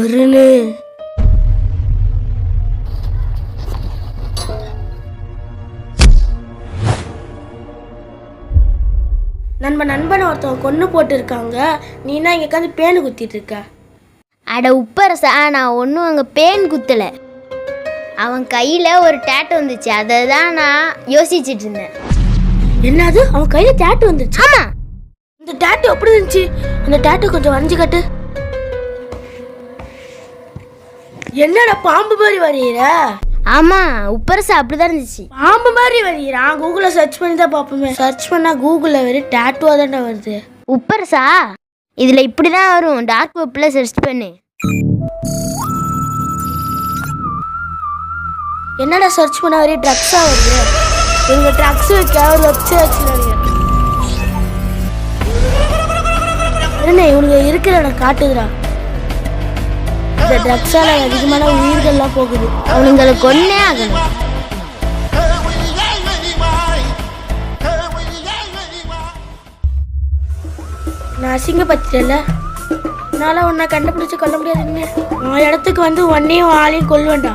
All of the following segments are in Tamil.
நறுன்னு நண்பனை ஒருத்தவங்க கொன்று போட்டு இருக்காங்க. நீனா இங்கே உட்காந்து பேனு குத்திட்டு இருக்க. அட உப்பரசா, நான் ஒன்றும் அங்கே பேன் குத்தலை. அவன் கையில் ஒரு டேட்டு வந்துச்சு, அதை தான் நான் யோசிச்சுட்டு இருந்தேன். என்னது, அவன் கையில் டேட்டு வந்துச்சு? ஆமாம். இந்த டேட்டு எப்படி இருந்துச்சு? அந்த டேட்டு கொஞ்சம் வரைஞ்சு கட்டு. என்னடா பாம்பு மாதிரி வரையிற? ஆமாம், உப்பரசா அப்படிதான் இருந்துச்சு. பாம்பு மாதிரி வரையிறான். கூகுளில் சர்ச் பண்ணி தான் பார்ப்போமே. சர்ச் பண்ணால் கூகுளில் வெறும் டேட்டுவாக தானே வருது. உப்பரசா, இதில் இப்படி தான் வரும். டார்க் வெப்பில் சர்ச் பண்ணு. என்னடா சர்ச் பண்ண வரையும் ட்ரக்ஸாக வருது? இவங்க ட்ரக்ஸ் வைக்க ஒரு வெப்சைட் என்ன இவனுங்க இருக்கிற எனக்கு காட்டுதுடா. இந்த ட்ரக்ஸால அதிகமான உயிர்கள்லாம் போகுது. அவனுங்களை கொன்னே ஆகணும். நான் அசிங்கப்பட்டுட்டேன்ல, என்னால் உன்னை கண்டுபிடிச்சு கொல்ல முடியாதுங்க. உன் இடத்துக்கு வந்து உன்னையும் ஆளையும் கொல்லுவேன்டா.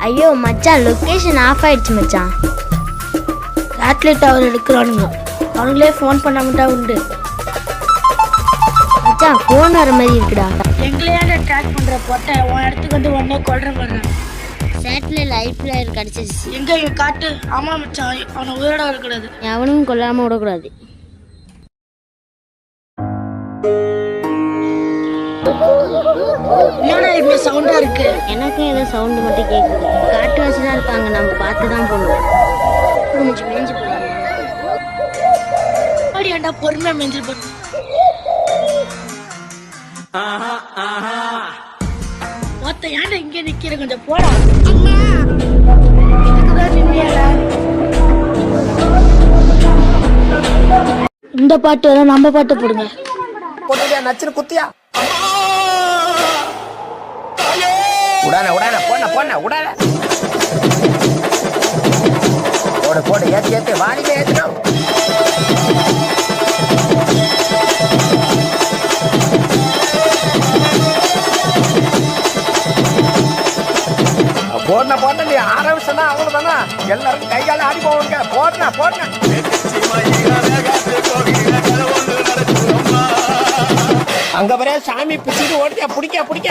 ஐயோ மச்சான், லொக்கேஷன் ஆஃப் ஆயிடுச்சு மச்சான். சேட்டலைட் டவர் எடுக்கிறானுங்க. அவனுங்களே ஃபோன் பண்ணாமட்டா உண்டு. மச்சான், ஃபோன் வர மாதிரி இருக்குடா. எங்களையாண்ட ட்ராக் பண்ணுற போட்ட உன் இடத்துக்கு வந்து உடனே கொல்ற பாடுறேன். சேட்டலைட் லைஃப் லைஃப் கிடச்சிருச்சு. எங்கே இங்கே காட்டு. ஆமாம் மச்சான், அவனை உயிரோட வரக்கூடாது. எவனும் கொல்லாமல் விடக்கூடாது. என்னடா இப்படி சவுண்டா இருக்கு? எனக்கும் ஏதோ சவுண்டு மட்டும் கேட்குது. காட்டு வச்சு தான் இருப்பாங்க, நம்ம பார்த்து தான் போகணும். கொஞ்சம் மேய்ஞ்சி போகலாம். அப்படியாண்டா பொறுமையா மெஞ்சில் போட்டு. மொத்த ஏன்டா இங்கே நிக்கிற? கொஞ்சம் போடா. இந்த பாட்டு வர நம்ம பாட்டு போடுங்க. நச்சுன்னு குத்தியா உடான உடான போன போன உடான போடு போடு ஏத்தி ஏத்தி வாணிவே ஏத்தணும். போடன போட்ட நீ ஆரம்பிச்சா அவ்வளவுதானா? எல்லாரும் கைகால ஆடி போவாங்க. போடனா போடனா அங்க வரையா சாமி பிடிச்சிட்டு ஓடியா பிடிக்க பிடிக்க